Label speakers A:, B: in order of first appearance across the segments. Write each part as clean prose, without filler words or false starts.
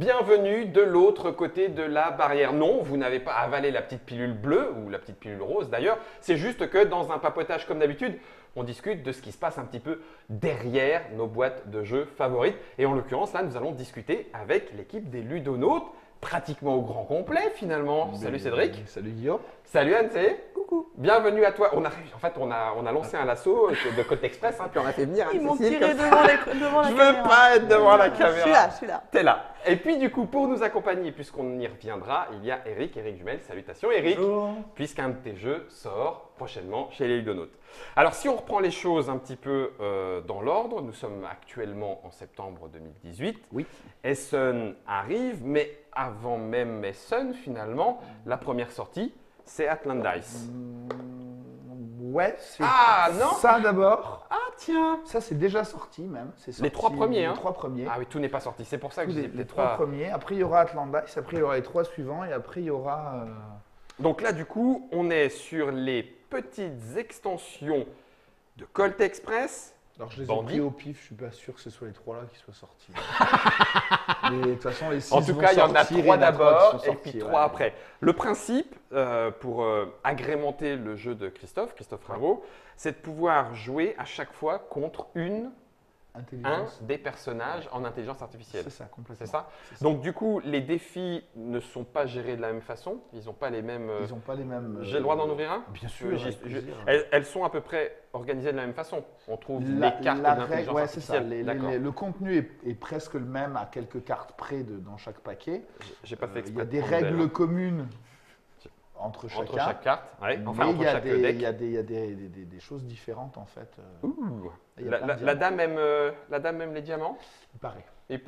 A: bienvenue de l'autre côté de la barrière. Non, vous n'avez pas avalé la petite pilule bleue ou la petite pilule rose d'ailleurs. C'est juste que dans un papotage comme d'habitude, on discute de ce qui se passe un petit peu derrière nos boîtes de jeux favorites. Et en l'occurrence, là, nous allons discuter avec l'équipe des Ludonautes, pratiquement au grand complet finalement. Salut Cédric.
B: Salut Guillaume.
A: Salut Anne.
C: Coucou.
A: Bienvenue à toi. On a lancé un lasso de Côte Express, puis on a fait venir
C: Ils m'ont
A: Anne-Cécile
C: tiré
A: comme ça.
C: devant la
A: Je
C: caméra.
A: veux pas être devant la caméra.
C: Je suis là.
A: T'es là. Et puis du coup, pour nous accompagner, puisqu'on y reviendra, il y a Eric Jumel. Salutations Eric.
B: Bonjour.
A: Puisqu'un de tes jeux sort prochainement chez les Ludonautes. Alors si on reprend les choses un petit peu dans l'ordre, nous sommes actuellement en septembre 2018.
B: Oui.
A: Essen arrive, mais avant même Essen, finalement, la première sortie, c'est Atlantis.
B: Ouais, c'est
A: Ah, non.
B: ça d'abord.
A: Ah tiens.
B: Ça, c'est déjà sorti même. C'est sorti,
A: Les trois premiers, hein.
B: Les trois premiers.
A: Ah oui, tout n'est pas sorti. C'est pour ça que
B: Tous
A: j'ai
B: les
A: peut-être
B: trois
A: pas...
B: premiers. Après, il y aura Atlantis. Après, il y aura les trois suivants. Et après, il y aura.
A: Donc là, du coup, on est sur les petites extensions de Colt Express.
B: Alors, je les ai
A: Bandit.
B: pris au pif. Je suis pas sûr que ce soit les trois là qui soient sortis. Mais de toute façon, les six
A: En tout
B: vont
A: cas, il y en a
B: sortir,
A: trois
B: il y en a trois
A: d'abord
B: qui sont
A: et
B: sortis,
A: puis
B: ouais.
A: trois après. Le principe, pour agrémenter le jeu de Christophe Ringot, c'est de pouvoir jouer à chaque fois contre un
B: Intelligence.
A: des personnages en intelligence artificielle.
B: C'est ça, complètement.
A: C'est ça.
B: C'est ça.
A: Donc du coup, les défis ne sont pas gérés de la même façon. Ils n'ont pas les mêmes...
B: Ils n'ont pas les mêmes.
A: J'ai le droit d'en ouvrir un?
B: Bien sûr.
A: J'y-
B: avec
A: je-
B: plaisir.
A: Elles sont à peu près organisées de la même façon. On trouve
B: La-
A: les cartes
B: la
A: de
B: règle-
A: l'intelligence
B: ouais, c'est ça.
A: artificielle. D'accord.
B: Le contenu est presque le même à quelques cartes près dans chaque paquet.
A: J'ai pas fait
B: Il y
A: exprès.
B: a
A: de
B: des
A: prendre
B: règles
A: d'elles.
B: communes entre chacun.
A: Entre chaque carte. Ouais.
B: Mais
A: Enfin,
B: il
A: entre
B: y a
A: chaque
B: des,
A: deck.
B: il y a des, il y a des choses différentes en fait.
A: Ouh.
B: Il y a
A: La,
B: plein
A: la-
B: de
A: la
B: diamants.
A: la dame aime les diamants.
B: Il paraît.
A: Et-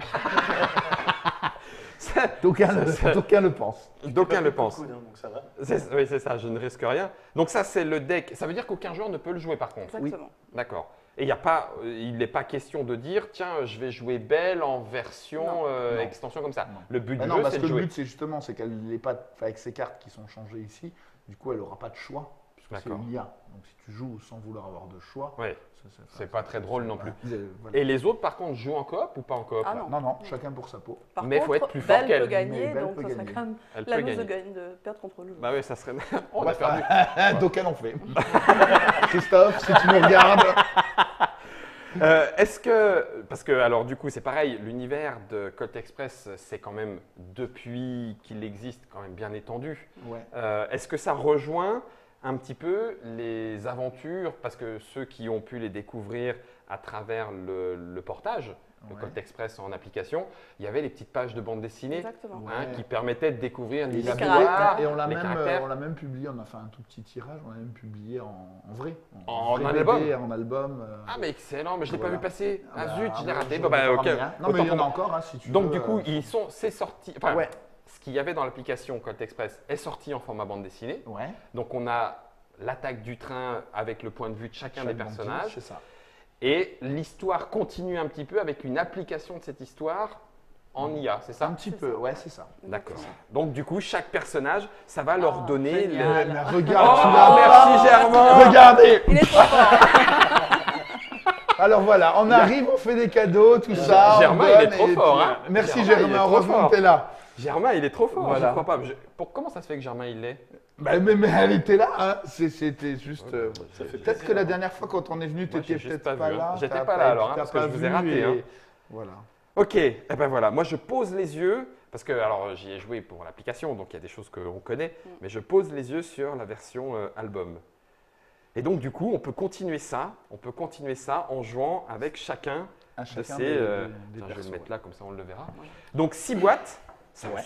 B: D'aucuns
A: Ça-
B: d'aucuns le pensent.
A: D'aucuns le pensent.
D: Donc ça va.
A: Oui, c'est ça, je ne risque rien. Donc ça, c'est le deck. Ça veut dire qu'aucun joueur ne peut le jouer par contre.
C: Exactement.
A: D'accord. Et il n'est pas question de dire, tiens, je vais jouer Belle en version
B: Non. Non.
A: extension comme ça.
B: Non.
A: Le but
B: Bah
A: du
B: non,
A: jeu,
B: parce
A: c'est
B: que
A: de
B: le
A: jouer.
B: but, c'est justement qu'elle n'ait pas, avec ces cartes qui sont changées ici, du coup, elle n'aura pas de choix. Puisque c'est
A: D'accord.
B: une IA. Donc si tu joues sans vouloir avoir de choix,
A: Ouais. C'est pas très
B: ça-
A: drôle non
B: voilà.
A: Et les autres, par contre, jouent en coop ou pas en coop
C: Ah
A: là
C: non.
B: Non, non, chacun pour sa peau.
C: Par
A: Mais
C: contre,
A: faut être plus fort
C: Belle
A: qu'elle.
C: peut gagner,
B: Mais Belle
C: donc
B: peut
C: ça serait
B: gagner.
C: quand même
A: Elle
C: la
A: peut
C: loose de,
A: gagner.
C: de perdre contre le jeu.
A: Bah oui, ça serait. On
B: va
A: a perdu.
B: D'aucuns l'ont fait. Christophe, si tu nous regardes.
A: Est-ce que, parce que alors du coup c'est pareil, l'univers de Colt Express c'est quand même depuis qu'il existe quand même bien étendu.
B: Ouais.
A: Est-ce que ça rejoint un petit peu les aventures, parce que ceux qui ont pu les découvrir à travers le portage, le
B: Ouais.
A: Colt Express en application, il y avait les petites pages de bande dessinée
C: Exactement.
B: Ouais.
A: qui permettaient de découvrir
B: Et
C: Les
A: l'histoire.
C: caractères.
B: Et on l'a
A: les
B: même,
A: caractères.
B: publié, on a fait un tout petit tirage, on l'a même publié en vrai.
A: En
B: vrai
A: album.
B: BD, en album.
A: Ah mais excellent, mais je l'ai pas
B: Voilà.
A: vu passer. Ah
B: bah,
A: zut, je l'ai raté.
B: je
A: Bon, bah,
B: vais
A: ok.
B: pas ramener, hein. Non, mais
A: Autant
B: il y en
A: pour
B: a
A: moi.
B: encore, hein, si tu
A: Donc
B: veux.
A: du coup, c'est sorti. Enfin,
B: Ouais.
A: ce qu'il y avait dans l'application Colt Express est sorti en format bande dessinée.
B: Ouais.
A: Donc on a l'attaque du train avec le point de vue de chacun des
B: Chaque banquier,
A: personnages.
B: c'est ça.
A: Et l'histoire continue un petit peu avec une application de cette histoire en IA, c'est ça?
B: Un petit
C: C'est
B: peu,
C: ça.
B: ouais, c'est ça.
A: D'accord. Donc du coup, chaque personnage, ça va leur donner
C: génial.
A: le...
B: Mais
A: Oh,
B: regarde, tu l'as.
A: merci Germain.
B: Regardez.
C: Il est trop fort.
B: Alors voilà, on arrive, on fait des cadeaux, tout ça. on
A: Germain, il est
B: donne,
A: trop
B: et
A: fort,
B: puis,
A: hein.
B: Merci
A: Germain, il est
B: Germain,
A: trop
B: heureusement
A: fort.
B: que tu es là.
A: Germain, il est trop fort,
B: Voilà.
A: je crois pas. Comment ça se fait que Germain, il l'est?
B: Bah, mais elle était là, hein. C'était juste.
D: Ça fait
B: Peut-être
D: plaisir.
B: que la dernière fois quand on est venu, tu
A: Moi, j'ai
B: étais
A: juste
B: peut-être
A: pas
B: pas
A: vu, hein.
B: là.
A: J'étais
B: t'as
A: pas là, alors, hein,
B: t'as
A: parce que
B: pas
A: je vous ai
B: vu
A: raté,
B: et
A: hein.
B: Voilà.
A: Ok, eh ben voilà, moi je pose les yeux, parce que alors j'y ai joué pour l'application, donc il y a des choses qu'on connaît, mais je pose les yeux sur la version album. Et donc du coup, on peut continuer ça en jouant avec chacun
B: À
A: de
B: chacun
A: ces...
B: des
A: tiens, je vais
B: persos,
A: le mettre
B: ouais.
A: là, comme ça on le verra. Donc 6 boîtes, ça,
B: Ouais.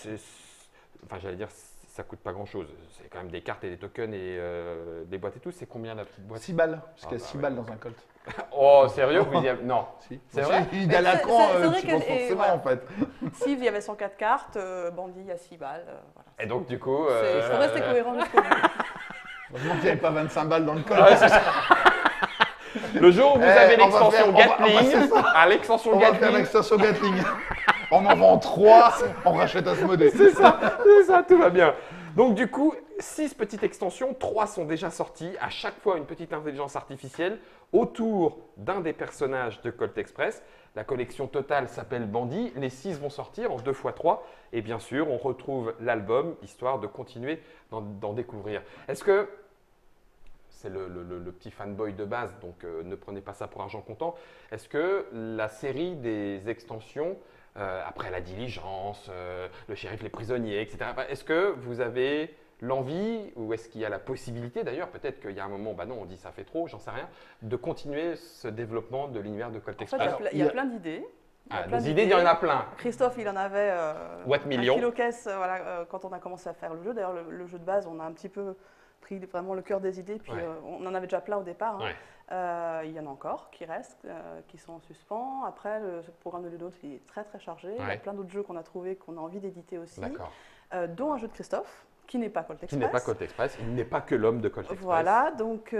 A: enfin j'allais dire, ça coûte pas grand-chose. C'est quand même des cartes et des tokens et des boîtes et tout. C'est combien la petite boîte?
B: 6 balles, parce qu'il y a
A: bah
B: 6
A: ouais.
B: balles dans un Colt.
A: Oh, sérieux vous y avez... Non.
B: Si.
A: C'est vrai
B: Il a la
C: c'est-
B: con,
C: c'est vrai
B: tu
C: que-
B: penses
C: et
B: forcément
C: voilà.
B: en fait.
C: Civ, il y avait 104 cartes. Bandit, il y a 6 balles. Voilà.
A: Et donc du coup...
C: Il faut rester cohérent jusqu'au bout.
B: Heureusement qu'il n'y avait pas 25 balles dans le Colt.
A: Ouais, c'est ça. Le jour où vous avez
B: on va
A: l'extension
B: faire- on va-
A: Gatling, à l'extension
B: On va faire
A: Gatling,
B: l'extension Gatling. On en vend 3, on rachète Asmodée.
A: c'est ça, tout va bien. Donc du coup, 6 petites extensions, 3 sont déjà sorties, à chaque fois une petite intelligence artificielle autour d'un des personnages de Colt Express. La collection totale s'appelle Bandit. Les 6 vont sortir en 2x3. Et bien sûr, on retrouve l'album, histoire de continuer d'en découvrir. Est-ce que, c'est le petit fanboy de base, donc ne prenez pas ça pour argent comptant, est-ce que la série des extensions, après la diligence, le shérif, les prisonniers, etc., est-ce que vous avez l'envie, ou est-ce qu'il y a la possibilité, d'ailleurs, peut-être qu'il y a un moment, bah non, on dit ça fait trop, j'en sais rien, de continuer ce développement de l'univers de Colt
C: En fait,
A: Express?
C: il y a plein d'idées.
A: Des idées, il y en a plein.
C: Christophe, il en avait
A: What
C: un
A: million.
C: kilo-caisse quand on a commencé à faire le jeu. D'ailleurs, le jeu de base, on a un petit peu pris vraiment le cœur des idées, puis
A: Ouais.
C: On en avait déjà plein au départ. Hein.
A: Ouais.
C: Il y en a encore qui restent, qui sont en suspens. Après, ce programme de Ludonote, il est très très chargé. Il y
A: Ouais.
C: a plein d'autres jeux qu'on a trouvés, qu'on a envie d'éditer aussi,
A: D'accord.
C: dont un jeu de Christophe, qui n'est pas Colt
A: Qui
C: Express.
A: n'est pas Colt Express, il n'est pas que l'homme de Colt Express.
C: Voilà, donc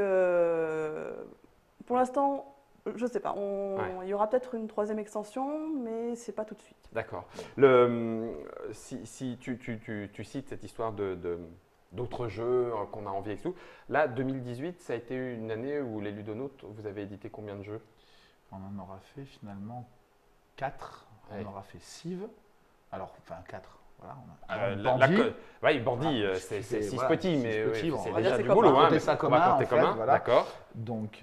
C: pour l'instant, je ne sais pas. Il y aura peut-être une 3e extension, mais c'est pas tout de suite.
A: D'accord. Si tu cites cette histoire d'autres jeux qu'on a envie et tout, là, 2018, ça a été une année où les Ludonautes, vous avez édité combien de jeux?
B: On en aura fait finalement 4.
A: Ouais.
B: On aura fait Civ. Alors, enfin 4. Voilà,
A: Bandit. Oui, Bandit,
B: Voilà,
A: c'est
B: c'est-
A: 6
B: voilà,
A: petits,
B: six
A: mais
B: petits,
A: oui,
B: on
A: c'est
B: va
A: déjà
C: dire
A: du
C: c'est
A: boulot.
C: commun.
A: Hein,
B: Compter
A: mais
B: ça
A: on
B: commun,
A: va compter
B: en fait,
A: commun,
B: voilà.
A: d'accord.
B: Donc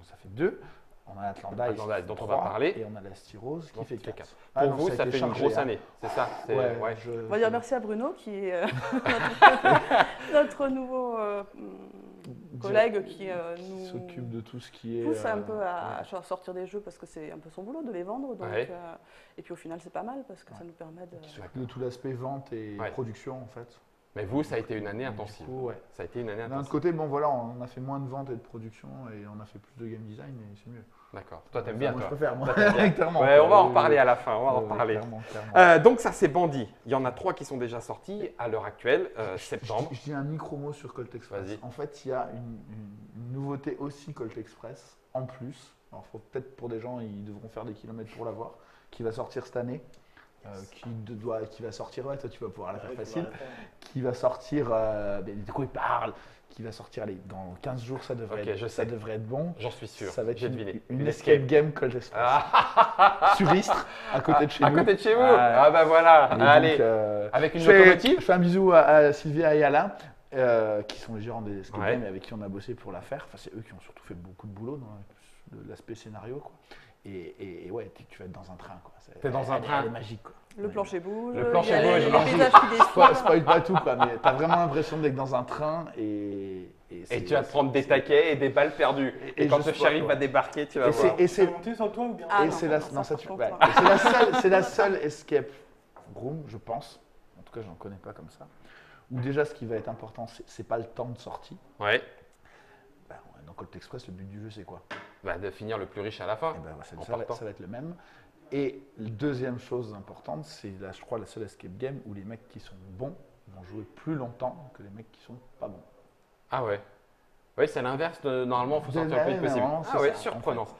B: ça fait 2. On a Atlantis,
A: Atlantis, dont on va
B: 3,
A: parler.
B: Et on a la Styrose qui
A: Donc,
B: fait
A: ça fait
B: 4.
A: quatre.
B: Ah
A: Pour
B: non,
A: vous,
B: a
A: ça
B: été
A: fait une
B: chargé,
A: grosse
B: hein.
A: année, c'est ça? C'est-
B: Ouais,
A: ouais.
C: On va dire merci à Bruno, qui est notre nouveau collègue qui nous
B: s'occupe de tout ce qui est.
C: pousse un peu à sortir des jeux parce que c'est un peu son boulot de les vendre. Donc,
A: Ouais.
C: et puis au final, c'est pas mal parce que ça nous permet de.
B: de tout l'aspect vente et
A: Ouais.
B: production en fait.
A: Mais vous, ça a été une année
B: Du
A: intensive.
B: coup, ouais.
A: Ça a été une année
B: D'un autre
A: intensive.
B: côté, bon voilà, on a fait moins de ventes et de production et on a fait plus de game design et c'est mieux.
A: D'accord. Toi, t'aimes
B: Enfin,
A: bien,
B: moi,
A: toi.
B: je préfère, moi.
A: Toi, t'aimes bien.
B: Clairement.
A: Ouais, on va en reparler à la fin. On va en
B: Ouais,
A: reparler.
B: clairement.
A: Donc ça, c'est Bandit. Il y en a 3 qui sont déjà sortis à l'heure actuelle, septembre.
B: Je dis un micro mot sur Colt Express.
A: Vas-y.
B: En fait, il y a une nouveauté aussi Colt Express en plus. Alors, peut-être pour des gens, ils devront faire des kilomètres pour l'avoir, qui va sortir cette année. Qui va sortir, ouais, toi tu vas pouvoir la faire facile. Qui va sortir, de quoi il parle, qui va sortir, allez, dans 15 jours, ça devrait,
A: Ok, je
B: ça
A: sais.
B: devrait être bon.
A: J'en suis sûr.
B: Ça va être
A: J'ai deviné.
B: une escape game Colt Express. Sur Istres, à côté de chez
A: À
B: nous.
A: côté de chez vous.
B: Ah,
A: Ah bah voilà.
B: Et donc,
A: Allez. Avec une
B: je
A: locomotive.
B: fais un bisou à Sylvia et Alain, qui sont les gérants des escape
A: Ouais.
B: games et avec qui on a bossé pour la faire. Enfin, c'est eux qui ont surtout fait beaucoup de boulot dans l'aspect scénario, quoi. Et ouais, tu vas être dans un train, quoi.
A: T'es dans un train.
B: Elle est magique, quoi.
C: Le plancher bouge,
A: Le plancher
C: il y a
A: bouge,
C: les
A: alors.
C: paysages qui défilent.
B: Spoil pas tout, quoi, mais t'as vraiment l'impression d'être dans un train
A: Et tu vas te prendre des taquets et des balles perdues. Et
B: Et
A: quand
B: je
A: le
B: spoil,
A: shérif
B: ouais.
A: va débarquer, tu vas
B: Et
A: voir.
B: c'est
D: monté sur le toit ou bien
C: Ah
B: et
C: non,
B: c'est
C: non,
B: la
C: ça,
B: non, ça,
C: par
B: tu-
C: contre,
B: ouais.
C: non.
B: Et c'est la seule escape room, je pense. En tout cas, j'en connais pas comme ça. Où déjà, ce qui va être important, c'est pas le temps de sortie.
A: Ouais.
B: Ben, dans Colt Express, le but du jeu, c'est quoi?
A: Bah, de finir le plus riche à la fin.
B: Eh ben,
A: En
B: ça va
A: partant.
B: être le même. Et la deuxième chose importante, c'est je crois la seule escape game où les mecs qui sont bons vont jouer plus longtemps que les mecs qui sont pas bons.
A: Ah ouais. Oui, c'est l'inverse. Normalement, il faut sortir le plus vite possible.
B: Normalement, c'est
A: Ah ouais,
B: ça, en
A: surprenant.
B: fait.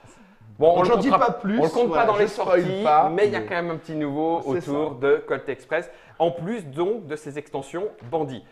A: Bon,
B: Donc,
A: on
B: j'en
A: le
B: dis
A: comptera
B: pas plus.
A: On le compte
B: voilà,
A: pas dans les
B: je spoil
A: sorties,
B: pas,
A: mais il y a quand même un petit nouveau
B: C'est
A: autour
B: ça.
A: de Colt Express, en plus donc de ces extensions Bandit.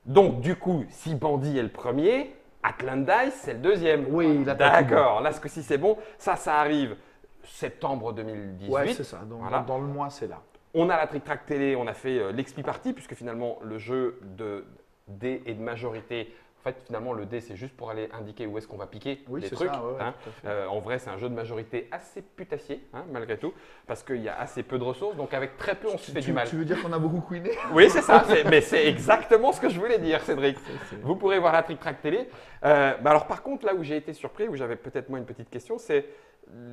A: Donc du coup, si Bandit est le premier, Atlantis c'est le deuxième.
B: Oui, là, t'as tout
A: D'accord, là ce que-ci c'est bon. Ça arrive septembre 2018.
B: Ouais, c'est ça.
A: Voilà.
B: Dans le mois, c'est là.
A: On a la Trick Track Télé, on a fait l'Expi Party, puisque finalement le jeu de dés et de majorité, en fait finalement le dé c'est juste pour aller indiquer où est-ce qu'on va piquer
B: Oui,
A: les
B: c'est
A: trucs.
B: ça. Ouais,
A: hein.
B: tout à fait.
A: En vrai, c'est un jeu de majorité assez putassier, hein, malgré tout, parce qu'il y a assez peu de ressources, donc avec très peu, on se fait du mal.
B: Tu veux dire qu'on a beaucoup couiné?
A: Oui, c'est ça, mais c'est exactement ce que je voulais dire, Cédric. Vous pourrez voir la Trick Track Télé. Alors par contre, là où j'ai été surpris, où j'avais peut-être moi une petite question, c'est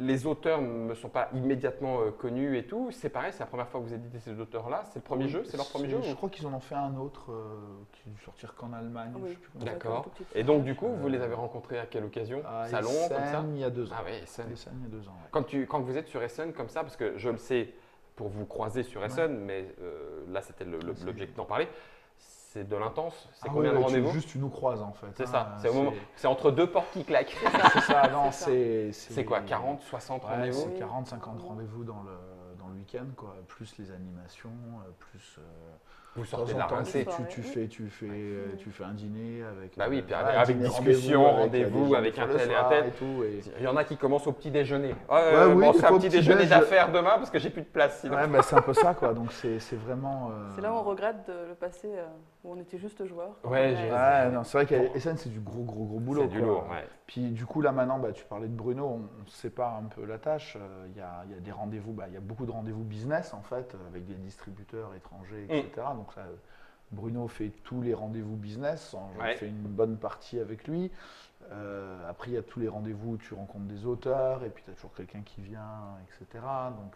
A: les auteurs ne me sont pas immédiatement connus et tout. C'est pareil, c'est la première fois que vous éditez ces auteurs-là. C'est le premier jeu, c'est leur premier jeu
B: Je
A: ou-
B: crois qu'ils en ont fait un autre qui dû sortir qu'en Allemagne.
C: Oui.
B: je sais plus comment.
A: D'accord.
C: Tout petit.
A: Et donc du coup, vous les avez rencontrés à quelle occasion?
B: À
A: Salon, comme ça?
B: Essen, il y a 2 ans.
A: Ah oui, Essen.
B: Essen, il y a 2 ans. Ouais.
A: Quand vous êtes sur Essen comme ça, parce que je le sais pour vous croiser sur Essen, mais là c'était l'objectif d'en parler, c'est de l'intense. C'est
B: Ah
A: combien
B: ouais,
A: de
B: ouais,
A: rendez-vous?
B: Juste, tu nous croises en fait.
A: C'est
B: hein,
A: ça, c'est au moment, c'est entre deux portes qui claquent.
B: C'est ça, non,
C: C'est
A: C'est quoi, 40, 60
B: Ouais,
A: rendez-vous?
B: c'est 40, 50 rendez-vous dans le week-end, quoi. Plus les animations, plus
A: Vous
B: De
A: sortez de
B: temps
A: la
B: en temps,
A: rincée.
B: tu fais un dîner avec.
A: Bah oui, puis
B: un
A: avec
B: dîner,
A: discussion, rendez-vous
B: des gens
A: avec
B: des
A: un
B: fois le
A: tel et un
B: soir
A: tel.
B: et tout, et-
A: Il y en a qui commencent au petit déjeuner.
B: Ouais, oui,
A: bon,
B: des
A: c'est
B: fois
A: un
B: au
A: petit
B: petit
A: déjeuner
B: déj.
A: d'affaires demain parce que j'ai plus de place sinon.
B: Ouais, bah, c'est un peu ça, quoi. Donc c'est vraiment.
C: C'est là où on regrette de le passé où on était juste joueur.
A: Ouais, j'ai-
B: Ouais, non, c'est vrai qu'Essen, c'est du gros boulot.
A: C'est du
B: quoi.
A: lourd, ouais.
B: Puis du coup, là maintenant, bah, tu parlais de Bruno, on sépare un peu la tâche. Il y a des rendez-vous, il y a beaucoup de rendez-vous business en fait, avec des distributeurs étrangers, etc. Donc ça, Bruno fait tous les rendez-vous business, j'en
A: Ouais.
B: fais une bonne partie avec lui. Après, il y a tous les rendez-vous où tu rencontres des auteurs, et puis tu as toujours quelqu'un qui vient, etc. Donc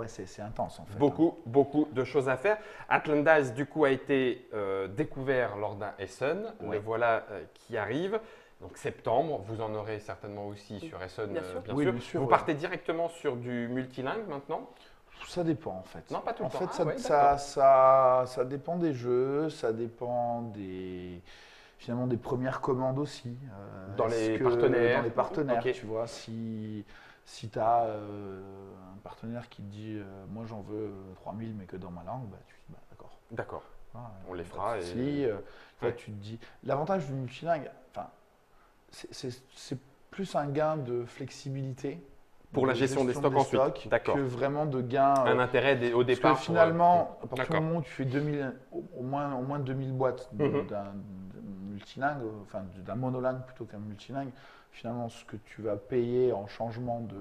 B: c'est intense en fait.
A: Beaucoup de choses à faire. Atlantis, du coup, a été découvert lors d'un Essen.
B: Ouais.
A: Le voilà qui arrive. Donc septembre, vous en aurez certainement aussi sur Essen,
C: Bien sûr.
B: Oui, bien sûr,
A: Vous
B: ouais.
A: partez directement sur du multilingue maintenant?
B: Ça dépend en fait.
A: Non, pas tout le
B: en
A: temps.
B: fait,
A: Ah ouais,
B: ça dépend des jeux, ça dépend finalement des premières commandes aussi.
A: Dans
B: Est-ce
A: les
B: que-
A: partenaires.
B: Dans les partenaires,
A: Ok.
B: tu vois. Si tu as un partenaire qui te dit moi j'en veux 3000 mais que dans ma langue, bah, tu dis bah, d'accord.
A: D'accord.
B: Voilà,
A: On les
B: pas de
A: fera et-
B: souci. Toi,
A: Ouais.
B: tu te dis. L'avantage du multilingue, enfin, c'est plus un gain de flexibilité.
A: Pour la
B: de
A: gestion des stocks ensuite. D'accord.
B: que vraiment de gain.
A: Un intérêt au
B: Parce
A: départ.
B: que finalement, à partir
A: D'accord.
B: du moment où tu fais 2000, au moins 2000 boîtes
A: Mhm.
B: d'un multilingue, enfin d'un monolingue plutôt qu'un multilingue, finalement ce que tu vas payer en changement de.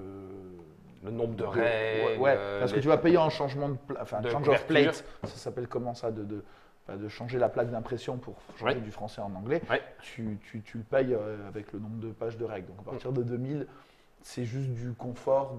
A: Le nombre de
B: de-
A: règles.
B: Ouais, parce que
A: les-
B: tu vas payer en changement enfin
A: de
B: change of
A: couverture.
B: plate, ça s'appelle comment ça, de changer la plaque d'impression pour changer
A: Ouais.
B: du français en anglais,
A: Ouais.
B: tu le payes avec le nombre de pages de règles. Donc à partir de 2000, c'est juste du confort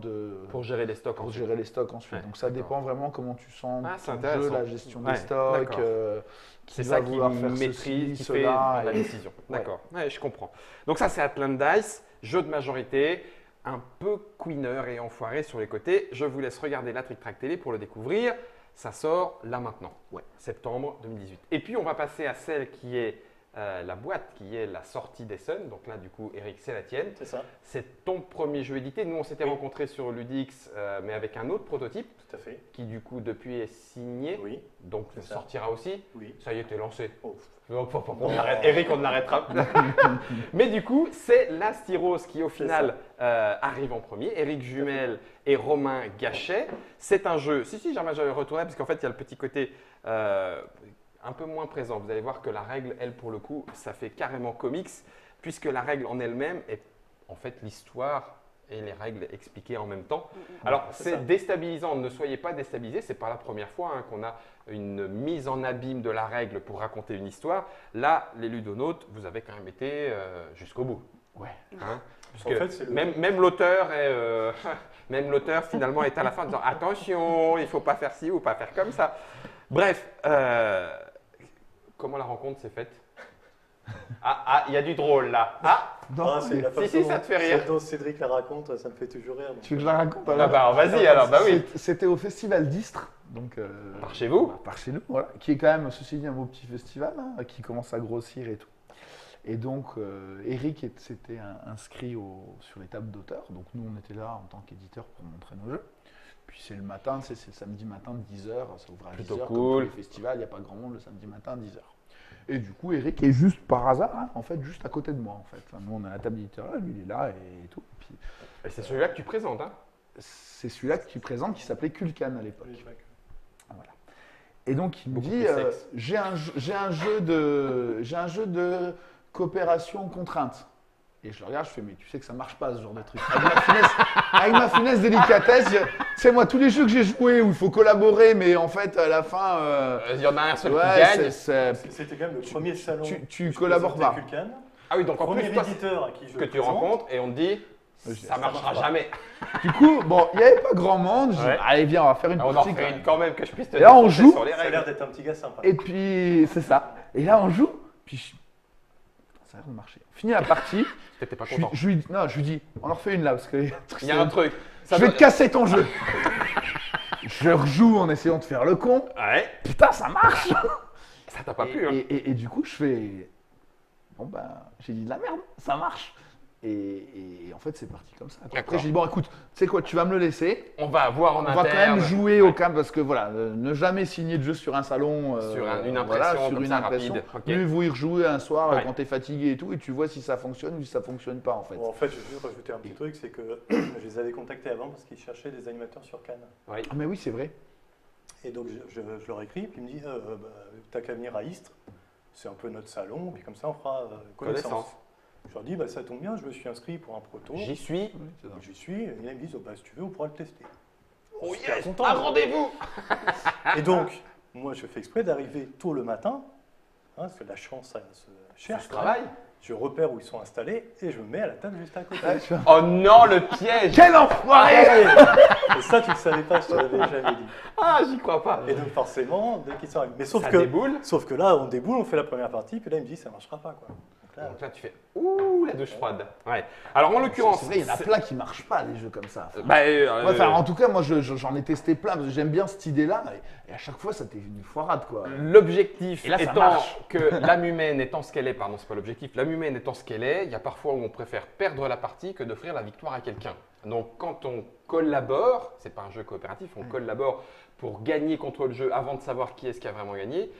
A: Pour gérer les stocks
B: pour
A: ensuite.
B: gérer les stocks ensuite.
A: Ouais,
B: donc ça
A: d'accord.
B: dépend vraiment comment tu sens
A: Ah, c'est
B: ton
A: intéressant.
B: jeu, la gestion
A: Ouais,
B: des stocks,
A: d'accord.
B: qui
A: C'est
B: va
A: ça qui
B: vouloir faire
A: maîtrise,
B: ceci,
A: qui fait
B: cela.
A: la
B: et-
A: décision. D'accord, ouais, je comprends. Donc ça, c'est Atlantis, jeu de majorité, un peu queener et enfoiré sur les côtés. Je vous laisse regarder la Trick Track Télé pour le découvrir. Ça sort là maintenant, septembre 2018. Et puis, on va passer à celle qui est la boîte, qui est la sortie d'Essen. Donc là, du coup, Eric, c'est la tienne.
D: C'est ça,
A: C'est ton premier jeu édité. Nous, on s'était
D: Oui.
A: rencontrés sur Ludix, mais avec un autre prototype
D: tout à fait.
A: qui, du coup, depuis est signé.
D: Oui,
A: Donc,
D: C'est ça.
A: sortira aussi.
D: oui.
A: Ça y est, t'es lancé.
D: Oh,
A: Donc, on arrête. Eric, on l'arrêtera. Mais du coup, c'est la Styros qui, au final, arrive en premier. Eric Jumel et Romain Gachet. C'est un jeu. Si, j'avais retourné parce qu'en fait, il y a le petit côté un peu moins présent. Vous allez voir que la règle, elle, pour le coup, ça fait carrément comics, puisque la règle en elle-même est en fait l'histoire et les règles expliquées en même temps. Alors,
D: c'est
A: c'est
D: ça.
A: déstabilisant. Ne soyez pas déstabilisés. C'est pas la première fois qu'on a une mise en abîme de la règle pour raconter une histoire. Là, les ludonautes, vous avez quand même été jusqu'au bout.
B: Ouais.
A: Hein,
D: En
A: puisque
D: fait, c'est le-
A: même l'auteur est, même l'auteur finalement est à la fin en disant attention, il faut pas faire ci ou pas faire comme ça. Bref, comment la rencontre s'est faite? Il y a du drôle là.
B: Non,
D: Ah, c'est la
A: Si,
D: façon
A: si, ça te fait rire.
D: dont Cédric la raconte, ça me fait toujours rire.
B: tu veux que je la raconte
A: Ah
B: alors
A: bah vas-y alors, bah oui.
B: C'était au festival d'Istres, donc
A: Par chez vous?
B: par chez nous, voilà, qui est quand même, ceci dit, un beau petit festival hein, qui commence à grossir et tout. Et donc, Eric s'était inscrit sur les tables d'auteurs. Donc, nous, on était là en tant qu'éditeur pour montrer nos jeux. Puis, c'est le matin, c'est le samedi matin de 10h. Ça ouvre à 10h.
A: Plutôt
B: Comme
A: cool.
B: tous les festivals, il n'y a pas grand monde le samedi matin à 10h. Et du coup, Eric est juste par hasard, hein, en fait, juste à côté de moi. En fait. Enfin, nous, on est à la table d'éditeur là, lui, il est là et tout. Et puis,
A: Et c'est celui-là que tu présentes, hein?
B: c'est celui-là que tu présentes qui s'appelait Kulkan à l'époque.
D: Oui,
B: Voilà. Et donc il me
A: Beaucoup
B: dit
A: plus sexe.
B: j'ai un jeu de coopération contrainte. Et je le regarde, je fais mais tu sais que ça marche pas ce genre de truc. Avec ma finesse délicatesse, c'est moi tous les jeux que j'ai joués où il faut collaborer, mais en fait à la fin,
A: Il y en a un seul
B: ouais,
A: qui gagne.
D: C'était quand même le premier salon.
B: tu
D: où je
B: collabores
D: présentais
B: pas.
D: Kulkan.
A: Ah oui, donc en
D: Premier
A: plus, toi,
D: éditeur à qui je
A: que tu
D: présente.
A: rencontres et on te dit
B: Je dis,
A: ça marchera
B: marche pas.
A: jamais.
B: Du coup, bon, il n'y avait pas grand monde. Je dis
A: Ouais.
B: allez viens, on va faire une
A: On en
B: partie.
A: refait
B: quand
A: une quand même que je puisse te
B: Et là, on
A: défoncer
B: joue.
A: sur les
D: Ça a
A: règles.
D: l'air d'être un petit gars sympa.
B: Et puis c'est ça. Et là on joue. Puis ça a l'air de marcher. On finit la partie.
A: T'étais pas
B: Je,
A: content.
B: je lui dis, non, je lui dis, on en refait une là parce que
A: Il y a un truc. Ça
B: je vais
A: doit-
B: te casser ton jeu. Je rejoue en essayant de faire le con.
A: Ouais,
B: Putain, ça marche.
A: ça t'a pas plu. Hein.
B: Et du coup, je fais, bon ben, j'ai dit de la merde, ça marche. Et en fait, c'est parti comme ça. Quoi.
A: D'accord.
B: Après, j'ai dit, bon, écoute, tu sais quoi, tu vas me le laisser.
A: On va voir en
B: On va quand
A: interne.
B: même jouer au camp parce que voilà, ne jamais signer de jeu sur un salon.
A: Sur une impression
B: voilà, sur
A: comme
B: une
A: ça,
B: impression.
A: rapide. Ok.
B: Mieux vaut y rejouer un soir
A: Ouais.
B: quand tu es fatigué et tout, et tu vois si ça fonctionne ou si ça fonctionne pas en fait.
D: Bon, en fait, je vais juste rajouter un petit truc, c'est que je les avais contactés avant parce qu'ils cherchaient des animateurs sur Cannes.
A: Oui.
B: Ah, mais oui, c'est vrai.
D: Et donc, je leur écris, puis ils me disent t'as qu'à venir à Istres, c'est un peu notre salon, puis comme ça, on fera connaissance.
A: Connaissance.
D: Je leur dis ça tombe bien, je me suis inscrit pour un proto.
A: J'y suis.
B: Oui, c'est ça.
D: J'y suis, et là, ils me disent si tu veux, on pourra le tester.
A: Oh
D: Super
A: yes,
D: content.
A: un rendez-vous.
D: Et donc, moi, je fais exprès d'arriver tôt le matin, parce que la chance, ça se
A: Ça
D: cherche.
A: se travaille.
D: Je repère où ils sont installés et je me mets à la table juste à côté.
B: Ouais, tu vois.
A: Oh non, le piège.
B: Quel enfoiré!
D: Et ça, tu ne le savais pas, je te l'avais jamais dit.
A: Ah, j'y crois pas.
D: Et donc, forcément, dès qu'ils sont arrivés. Mais
A: Ça déboule.
D: sauf que là, on déboule, on fait la première partie, puis là, il me dit, ça ne marchera pas. Quoi. Donc là,
A: Donc là, tu fais ouh, la douche froide. Ouais. Alors en l'occurrence,
B: C'est vrai, il y en a plein qui marchent pas, les jeux comme ça.
A: Bah,
B: Ouais, enfin, en tout cas, moi, j'en ai testé plein parce que j'aime bien cette idée-là. Et à chaque fois, ça t'est une foirade, quoi.
A: l'objectif
B: Et là, ça
A: étant
B: marche.
A: que l'âme humaine étant ce qu'elle est, pardon, c'est pas l'objectif, l'âme humaine étant ce qu'elle est, il y a parfois où on préfère perdre la partie que d'offrir la victoire à quelqu'un. Donc quand on collabore, c'est pas un jeu coopératif, on collabore pour gagner contre le jeu avant de savoir qui est-ce qui a vraiment gagné.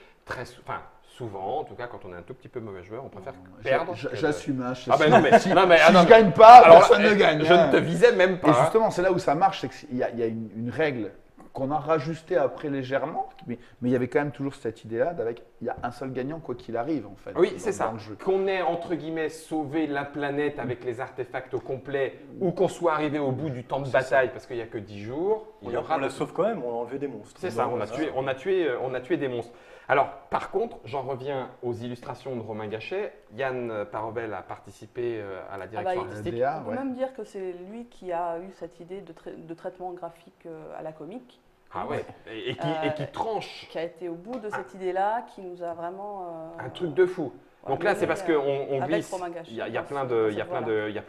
A: Souvent, en tout cas, quand on est un tout petit peu mauvais joueur, on préfère perdre. que de-
B: J'assume. Hein,
A: Ah ben non mais,
B: si
A: non, mais,
B: si
A: ah, non,
B: je
A: mais-
B: gagne pas,
A: alors,
B: personne ne gagne.
A: Je
B: hein.
A: ne te visais même pas.
B: Et
A: hein.
B: justement, c'est là où ça marche, c'est qu'il y a une règle qu'on a rajustée après légèrement, mais il y avait quand même toujours cette idée-là d'avec il y a un seul gagnant quoi qu'il arrive en fait.
A: Oui,
B: dans-
A: c'est ça.
B: dans le jeu.
A: Qu'on ait entre guillemets sauvé la planète avec les artefacts au complet ou qu'on soit arrivé au bout du temps de bataille parce qu'il n'y a que 10 jours, il y aura.
D: on la sauve quand même, on a enlevé des monstres.
A: C'est ça,
D: Donc,
A: on a tué des monstres. Alors, par contre, j'en reviens aux illustrations de Romain Gachet. Yann Parobel a participé à la direction
C: bah, il-
A: artistique.
B: DA,
C: On peut
B: ouais.
C: même dire que c'est lui qui a eu cette idée de traitement graphique à la comique,
A: Ah ouais, et qui tranche
C: qui a été au bout de cette idée-là, qui nous a vraiment.
A: un truc de fou. Donc là, c'est parce qu'on on
C: avec
A: glisse.
C: Romain Gachet,
A: Il y a
C: dans
A: plein
C: ce-
A: de,
C: dans
A: il y a
C: cette
A: plein
C: voie-là.
A: de, il y a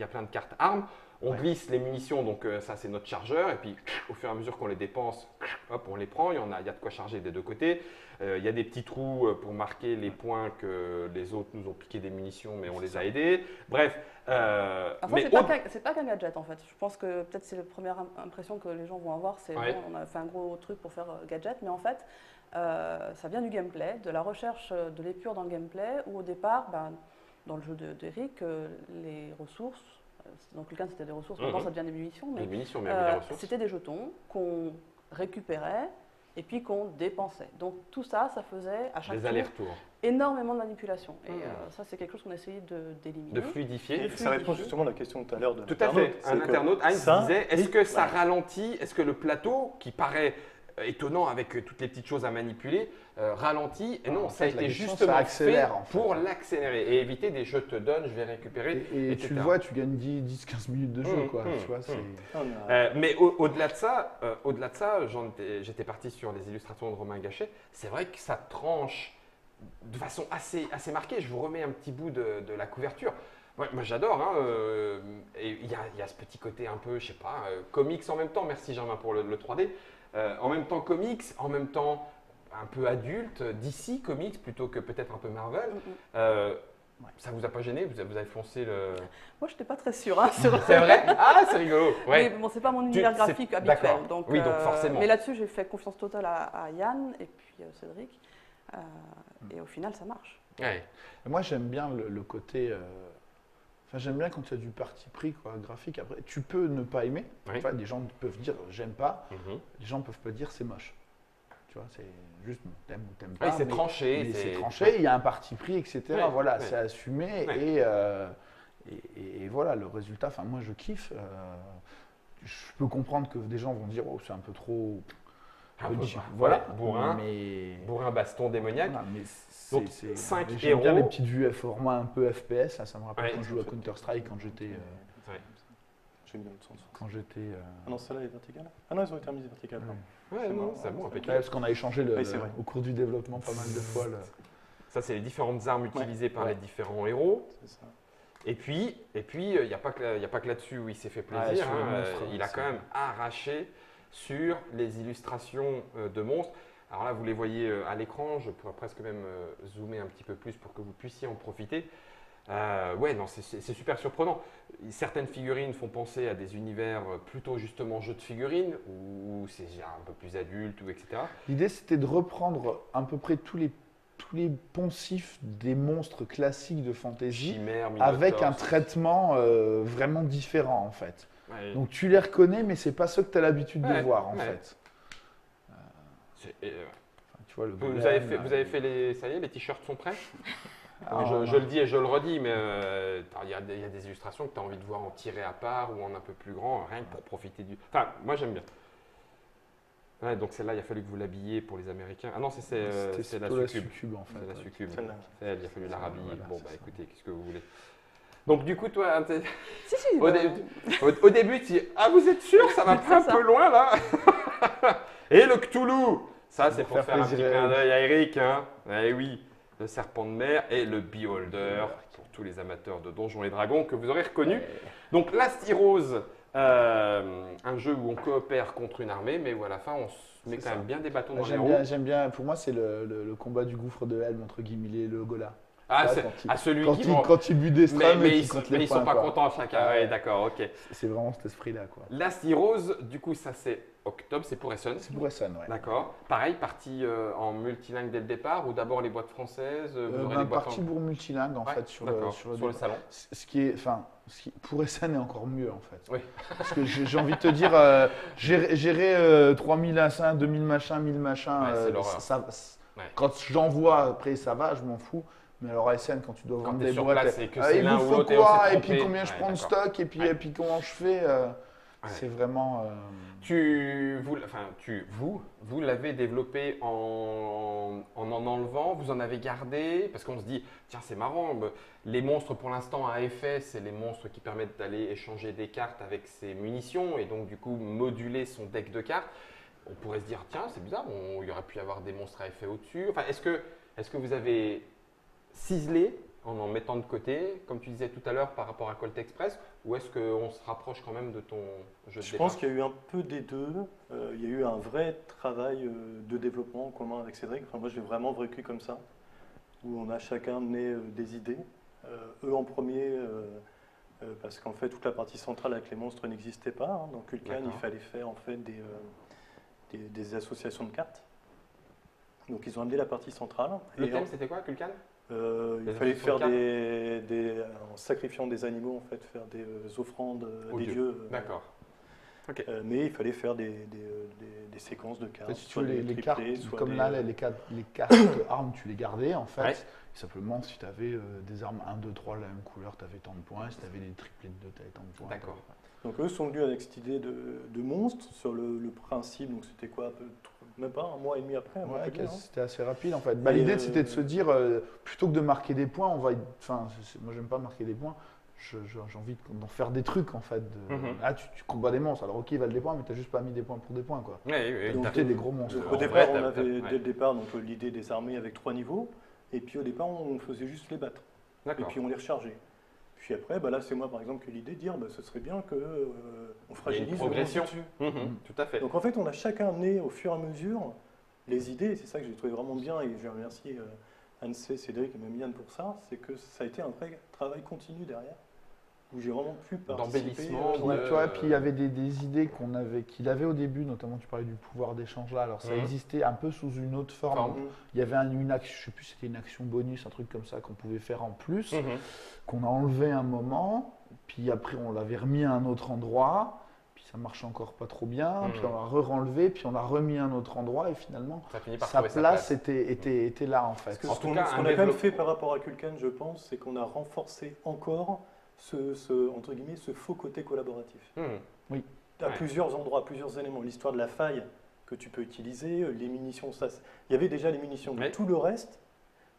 A: plein de cartes armes. On glisse les munitions, donc ça c'est notre chargeur. Et puis au fur et à mesure qu'on les dépense, hop, on les prend. Il y a de quoi charger des deux côtés. Il y a des petits trous pour marquer les points que les autres nous ont piqué des munitions, mais on les a aidés. Bref.
C: Enfin,
A: mais
C: c'est pas qu'un gadget en fait. Je pense que peut-être c'est la première impression que les gens vont avoir. C'est
A: Ouais.
C: bon, on a fait un gros truc pour faire gadget, mais en fait, ça vient du gameplay, de la recherche de l'épure dans le gameplay, où au départ, dans le jeu d'Eric, les ressources, donc quelqu'un c'était des ressources, maintenant ça devient des munitions, mais
A: les munitions, mais les ressources.
C: c'était des jetons qu'on récupérait et puis qu'on dépensait. Donc tout ça, ça faisait à chaque
A: Des
C: tour
A: allers-retours.
C: énormément de manipulation. Et ça, c'est quelque chose qu'on a essayé d'éliminer.
A: De fluidifier.
D: Et ça répond justement à la question de tout à l'heure de
A: Tout à fait. Un internaute, Heinz, disait est-ce que ça ralentit, est-ce que le plateau, qui paraît étonnant avec toutes les petites choses à manipuler, ralentit? Et non,
B: En
A: ça a
B: fait, la
A: été
B: question,
A: justement
B: ça accélère,
A: fait
B: en fait.
A: pour l'accélérer et éviter des je te donne, je vais récupérer.
B: Et
A: etc.
B: tu le vois, tu gagnes 10-15 minutes de jeu, quoi. Tu vois, c'est.
A: Mais au-delà de ça, j'étais parti sur les illustrations de Romain Gachet. C'est vrai que ça tranche de façon assez marquée. Je vous remets un petit bout de la couverture. Ouais, moi j'adore. Hein, et il y a ce petit côté un peu, je sais pas, comics en même temps. Merci Germain pour le 3D. En même temps comics, en même temps un peu adulte, DC comics plutôt que peut-être un peu Marvel. Ça vous a pas gêné? Vous avez foncé le.
C: Moi, je n'étais pas très sûre. Hein, sur...
A: C'est vrai? Ah, c'est rigolo. Ouais.
C: Mais bon, c'est pas mon univers
A: c'est-
C: graphique
A: d'accord.
C: habituel. Donc,
A: Oui, donc forcément.
C: Mais là-dessus, j'ai fait confiance totale à Yann et puis Cédric. Et au final, ça marche.
A: Ouais.
B: Moi, j'aime bien le côté. Enfin, j'aime bien quand il y a du parti pris quoi, graphique. Après, tu peux ne pas aimer.
A: Oui.
B: Enfin, des gens peuvent dire j'aime pas.
A: Mhm.
B: Les gens peuvent pas dire c'est moche. Tu vois, c'est juste t'aimes ou t'aimes pas.
A: Oui, c'est
B: mais-
A: tranché.
B: mais c'est tranché, il y a un parti pris, etc.
A: Ouais,
B: Voilà,
A: ouais.
B: c'est assumé
A: Ouais.
B: et voilà, le résultat, enfin moi je kiffe. Je peux comprendre que des gens vont dire oh c'est un peu trop.
A: Un peu,
B: voilà,
A: ouais, bourrin.
B: mais
A: Bourrin baston démoniaque.
B: voilà, mais
A: Donc, 5
B: j'aime bien
A: héros.
B: les petites vues format un peu FPS, ça me rappelle
A: Ouais.
B: quand je jouais à Counter Strike quand j'étais
A: Ouais.
D: J'ai mis dans le sens.
B: euh,
D: Ah non, celle-là est verticale. Ah non, ils ont été mises verticales. pardon.
A: Ouais,
D: C'est
A: non,
D: marrant.
A: c'est bon,
B: ouais,
A: impeccable.
B: parce qu'on a échangé
D: Oui, c'est vrai.
B: au cours du développement pas mal de fois.
A: Ça, c'est les différentes armes utilisées par
B: Ouais.
A: les différents héros.
D: C'est ça.
A: Et puis, il n'y a pas que là-dessus où il s'est fait plaisir.
B: sur les
A: hein.
B: monstres,
A: Il a
B: c'est-
A: quand même arraché sur les illustrations de monstres. Alors là, vous les voyez à l'écran. Je pourrais presque même zoomer un petit peu plus pour que vous puissiez en profiter. Ouais, non, c'est super surprenant. Certaines figurines font penser à des univers plutôt justement jeux de figurines, où c'est un peu plus adulte, ou etc.
B: L'idée, c'était de reprendre à peu près tous les poncifs des monstres classiques de fantasy
A: Chimère,
B: avec un
A: Minotaure,
B: traitement vraiment différent, en fait.
A: ouais.
B: Donc, tu les reconnais, mais c'est pas ceux que tu as l'habitude de
A: Ouais,
B: voir, en
A: ouais.
B: fait.
A: C'est-
B: Enfin, tu vois, le
A: Vous
B: golem,
A: avez fait les. Ça y est, les t-shirts sont prêts?
B: Ah,
A: Je le dis et je le redis, mais il y a des illustrations que tu as envie de voir en tiré à part ou en un peu plus grand, rien que pour profiter du. Enfin, moi j'aime bien. Ouais, donc celle-là, il a fallu que vous l'habilliez pour les Américains. Ah non, c'est la
B: plutôt
A: succube.
B: en fait.
A: C'est la
B: ouais.
A: succube.
D: Celle-là.
A: C'est elle, il a fallu la rhabiller.
B: Voilà,
A: Bon,
B: c'est
A: bah
B: ça.
A: écoutez, qu'est-ce que vous voulez? Donc du coup, toi,
C: Si,
A: au, au début, tu dis ah, vous êtes sûr, ça va pas un
C: C'est ça.
A: peu loin là? Et le Cthulhu, ça c'est
B: Pour
A: pour
B: faire
A: faire un petit
B: plaisir à
A: clin
B: Eric.
A: d'œil à Eric. Hein. Eh oui, le serpent de mer et le Beholder, pour tous les amateurs de Donjons et Dragons que vous aurez reconnu. Donc Last Heroes, un jeu où on coopère contre une armée, mais où à la fin on se met
B: C'est
A: quand
B: ça.
A: même bien des bâtons dans les
B: J'aime
A: roues.
B: bien, j'aime bien. Pour moi, c'est le combat du gouffre de Helm, entre guillemets, le Gola.
A: Ah,
B: Ça,
A: c'est
B: quand il-
A: à celui
B: Quand
A: qui
B: il,
A: vend.
B: quand il but des strams
A: Mais
B: et
A: ils
B: qu'il
A: sont,
B: compte les
A: mais ils sont
B: points,
A: pas
B: quoi.
A: contents chacun.
B: Ouais.
A: Ouais, d'accord, ok.
B: C'est vraiment cet esprit-là, quoi.
A: Last Heroes, du coup, ça c'est octobre, c'est pour Essen.
B: C'est pour Essen, ouais.
A: D'accord. Pareil, partie en multilingue dès le départ ou d'abord les boîtes françaises vous aurez les boîtes
B: Partie pour multilingue, en
A: Ouais,
B: fait, sur
A: d'accord,
B: sur le
A: sur le
B: départ.
A: salon.
B: Ce qui est, enfin, pour Essen est encore mieux, en fait.
A: Oui.
B: Parce que j'ai envie de te dire, gérer 3000 assins, 2000 machins, 1000 machins,
A: Ouais, c'est l'horreur.
B: ouais. Quand j'en vois, après, ça va, je m'en fous. Mais alors, Essen, quand tu dois
A: Quand
B: vendre
A: t'es
B: des
A: sur
B: boîtes,
A: place et que c'est
B: il
A: l'un
B: vous
A: ou
B: faut
A: l'autre et on
B: quoi,
A: s'est
B: et puis
A: trompé.
B: combien je
A: Ouais,
B: prends de
A: d'accord.
B: stock, et puis,
A: Ouais.
B: et puis comment je fais, c'est vraiment.
A: Vous l'avez développé en enlevant, vous en avez gardé, parce qu'on se dit, tiens, c'est marrant, les monstres pour l'instant à effet, c'est les monstres qui permettent d'aller échanger des cartes avec ses munitions et donc du coup moduler son deck de cartes. On pourrait se dire, tiens, c'est bizarre, il y aurait pu y avoir des monstres à effet au-dessus. Enfin, est-ce que vous avez ciselé en mettant de côté, comme tu disais tout à l'heure par rapport à Colt Express, ou est-ce qu'on se rapproche quand même de ton jeu de
D: Je
A: départ?
D: pense qu'il y a eu un peu des deux. Il y a eu un vrai travail de développement en commun avec Cédric. Enfin, moi, je l'ai vraiment vécu comme ça, où on a chacun amené des idées. Eux en premier, parce qu'en fait, toute la partie centrale avec les monstres n'existait pas. Hein. Dans Kulkan, il
A: D'accord.
D: fallait faire en fait des associations de cartes. Donc, ils ont amené la partie centrale.
A: Le
D: Et
A: thème, c'était quoi, Kulkan?
D: il
A: Les
D: fallait
A: associations
D: faire
A: de
D: en sacrifiant des animaux, en fait, faire des offrandes
A: Aux
D: des
A: dieux.
D: dieux.
A: D'accord. Ok.
D: Mais il fallait faire des séquences de cartes.
B: Si tu
D: soit
B: veux,
D: des
B: les
D: triplés,
B: cartes,
D: soit
B: comme
D: des,
B: là, les cartes armes, tu les gardais en fait.
A: Ouais.
B: Et simplement, si tu avais des armes 1, 2, 3 de la même couleur, tu avais tant de points. Si tu avais des triplés de 2, tu avais tant de points.
A: D'accord.
D: Donc eux sont venus avec cette idée de monstre sur le principe. Donc c'était quoi, même pas un mois et demi après. un mois
B: Ouais,
D: et demi, hein.
B: c'était assez rapide en fait. Bah,
D: Et,
B: l'idée c'était de se dire, plutôt que de marquer des points, enfin, moi j'aime pas marquer des points. J'ai envie d'en faire des trucs en fait.
A: Mhm.
B: Ah, tu combats des monstres. Alors ok, ils valent des points, mais t'as juste pas mis des points pour des points quoi.
A: Oui, oui,
D: Donc,
A: t'as-
B: T'as des gros monstres.
D: Au
A: En
D: départ,
A: vrai,
D: on
A: t'as-
D: avait
A: ouais.
D: dès le départ donc l'idée des armées avec 3 niveaux. Et puis au départ, on faisait juste les battre. Et
A: D'accord.
D: puis on les rechargeait. Puis après, là c'est moi par exemple que l'idée de dire, ce serait bien que on
A: Il y a une
D: fragilise le
A: progression.
D: monstre dessus.
A: Mhm, tout à fait.
D: Donc en fait, on a chacun amené au fur et à mesure les idées, et c'est ça que j'ai trouvé vraiment bien, et je remercie Anne-C, Cédric et même Yann pour ça, c'est que ça a été un vrai travail continu derrière, où j'ai vraiment pu participer.
A: D'embellissement,
B: Puis, tu vois, puis il y avait des idées qu'il avait au début, notamment tu parlais du pouvoir d'échange là. Alors ça
A: Mhm.
B: existait un peu sous une autre forme.
A: Forme.
B: Il y avait une action, je sais plus, c'était une action bonus, un truc comme ça qu'on pouvait faire en plus,
A: Mhm.
B: qu'on a enlevé un moment, puis après on l'avait remis à un autre endroit, puis ça marchait encore pas trop bien,
A: Mhm.
B: puis on l'a re-renlevé, puis on l'a remis à un autre endroit, et finalement
A: Ça finit par
B: sa
A: trouver
B: place était là en fait.
D: Parce que
A: En
D: ce
A: tout
D: qu'on
A: cas,
D: ce
A: un
D: qu'on a quand même
A: développe-
D: fait par rapport à Kulkan, je pense, c'est qu'on a renforcé encore entre guillemets, ce faux côté collaboratif.
A: Mhm.
D: À
A: Ouais.
D: plusieurs endroits, plusieurs éléments. L'histoire de la faille que tu peux utiliser, les munitions, il y avait déjà les munitions, mais
A: Ouais.
D: tout le reste,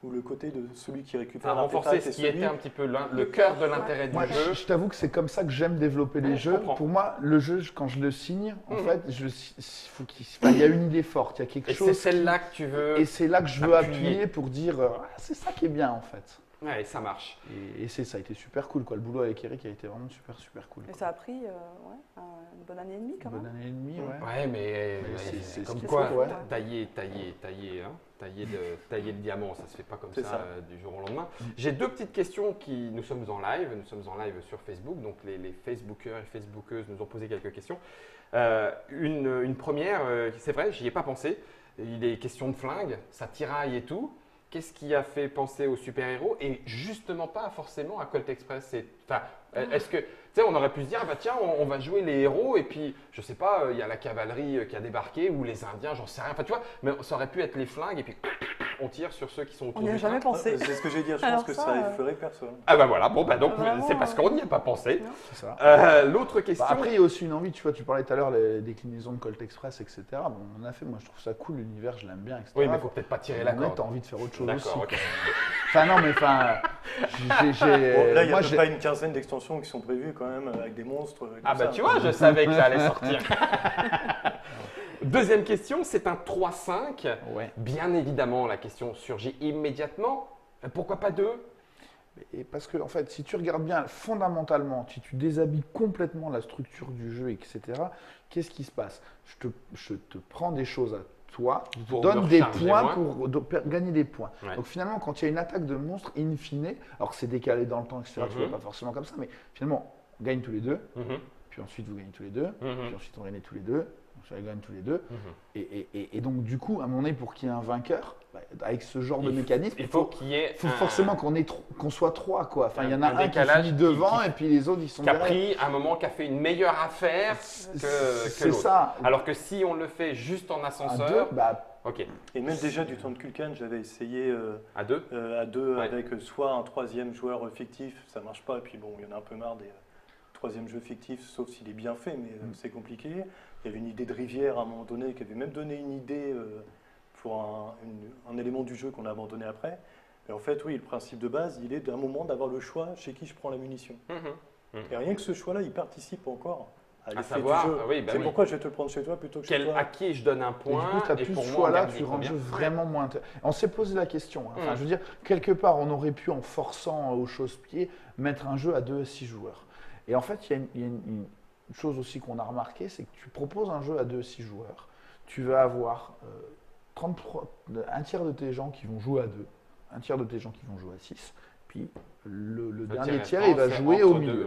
D: ou le côté de celui qui récupère
A: À renforcer
D: l'artefact
A: ce
D: et
A: qui
D: celui-
A: était un petit peu le cœur de l'intérêt du
B: Moi,
A: jeu.
B: je t'avoue que c'est comme ça que j'aime développer les
A: Ouais, je
B: jeux.
A: comprends.
B: Pour moi, le jeu, quand je le signe, en
A: Mhm.
B: fait, il y a une idée forte, il y a quelque
A: Et
B: chose.
A: c'est celle-là que tu veux.
B: Et c'est là que je veux
A: appuyer.
B: appuyer pour dire c'est ça qui est bien en fait.
A: Ouais, ça marche.
B: Et ça a été super cool, quoi. Le boulot avec Eric a été vraiment super cool.
C: Et
B: quoi.
C: ça a pris une bonne année et demie quand
B: Une bonne
C: même.
B: année et demie, ouais.
A: Ouais, mais
B: c'est
A: comme
B: ce qu'il
A: quoi,
B: faut, ouais.
A: tailler, hein, tailler le diamant, ça se fait pas comme
D: C'est
A: ça,
D: ça.
A: du jour au lendemain. J'ai deux petites questions nous sommes en live sur Facebook, donc les Facebookers et Facebookeuses nous ont posé quelques questions. Une première, c'est vrai, j'y ai pas pensé. Il est question de flingue, ça tiraille et tout. Qu'est-ce qui a fait penser aux super-héros et justement pas forcément à Colt Express? Est-ce que, tu sais, on aurait pu se dire, bah tiens, on va jouer les héros et puis, je sais pas, il y a la cavalerie qui a débarqué ou les Indiens, j'en sais rien. Enfin, tu vois, mais ça aurait pu être les flingues et puis on tire sur ceux qui sont autour
C: On n'y a
A: du
C: jamais
A: train.
C: pensé.
D: C'est ce que j'ai dit, je
C: Alors
D: pense que
C: ça,
D: ça effraierait personne.
A: Ah bah voilà, bon bah donc
C: Vraiment,
A: c'est parce qu'on n'y a pas pensé.
C: Non.
B: C'est ça.
A: L'autre question.
B: Bah, après, il y a aussi une envie, tu vois, tu parlais tout à l'heure des déclinaisons de Colt Express, etc. Bon, on a fait, moi je trouve ça cool, l'univers, je l'aime bien, etc.
A: Oui, mais il faut peut-être pas tirer la
B: Mais
A: corde.
B: t'as envie de faire autre chose
A: D'accord,
B: aussi.
A: ok.
B: quoi. Enfin, non, mais enfin.
D: Bon, là, il y a
B: moi,
D: à peu près une quinzaine d'extensions qui sont prévues quand même avec des monstres. Comme
A: Ah bah
D: ça.
A: tu vois, je savais que ça allait sortir. Deuxième question, c'est un 3-5.
B: Ouais.
A: Bien évidemment, la question surgit immédiatement. Pourquoi pas 2?
B: Et parce que, en fait, si tu regardes bien fondamentalement, si tu déshabilles complètement la structure du jeu, etc., qu'est-ce qui se passe? Je te prends des choses à toi, je te
A: Pour
B: donne
A: me
B: des
A: recharger
B: points
A: moins.
B: pour gagner des points.
A: Ouais.
B: Donc finalement, quand il y a une attaque de monstre, in fine, alors que c'est décalé dans le temps, etc., tu ne vois pas forcément comme ça, mais finalement, on gagne tous les deux, puis ensuite vous gagnez tous les deux, puis ensuite on gagne tous les deux, ensuite on gagne tous les deux. Et donc, du coup, à un moment donné, pour qu'il y ait un vainqueur, bah, avec ce genre de mécanisme,
A: Il faut qu'il y ait
B: faut forcément qu'on soit trois, quoi. Enfin, il y en a
A: un
B: un qui
A: décalage
B: finit devant
A: qui-
B: et puis les autres, ils sont
A: qui a
B: derrière.
A: pris un moment, qui a fait une meilleure affaire que
B: C'est
A: l'autre.
B: ça.
A: Alors que si on le fait juste en
B: À
A: ascenseur,
B: deux, bah,
A: ok,
D: Et même déjà du temps de Kulkan, j'avais essayé
A: à 2.
D: à deux
A: Ouais.
D: avec soit un troisième joueur fictif, ça marche pas, et puis bon, il y en a un peu marre des troisièmes jeux fictifs, sauf s'il est bien fait, mais c'est compliqué. Il y avait une idée de rivière à un moment donné, qui avait même donné une idée pour un élément du jeu qu'on a abandonné après. Et en fait, oui, le principe de base, il est d'un moment d'avoir le choix chez qui je prends la munition. Et rien que ce choix-là, il participe encore à l'effet du
A: savoir,
D: jeu.
A: oui, bah
D: c'est
A: oui.
D: pourquoi je vais te le prendre chez toi plutôt que chez toi.
A: À qui je donne un
B: et du
A: point
B: coup, tu as
A: et
B: plus
A: pour
B: ce
A: moi,
B: choix-là,
A: on gagne
B: tu rends le
A: combien
B: jeu vraiment moins intéressant. On s'est posé la question. Hein. Enfin, je veux dire, quelque part, on aurait pu, en forçant au chausse-pied, mettre un jeu à 2 à 6 joueurs. Et en fait, il y a une chose aussi qu'on a remarqué, c'est que tu proposes un jeu à 2 à 6 joueurs, tu vas avoir un tiers de tes gens qui vont jouer à 2, un tiers de tes gens qui vont jouer à 6, puis le dernier tiers, il va jouer au milieu.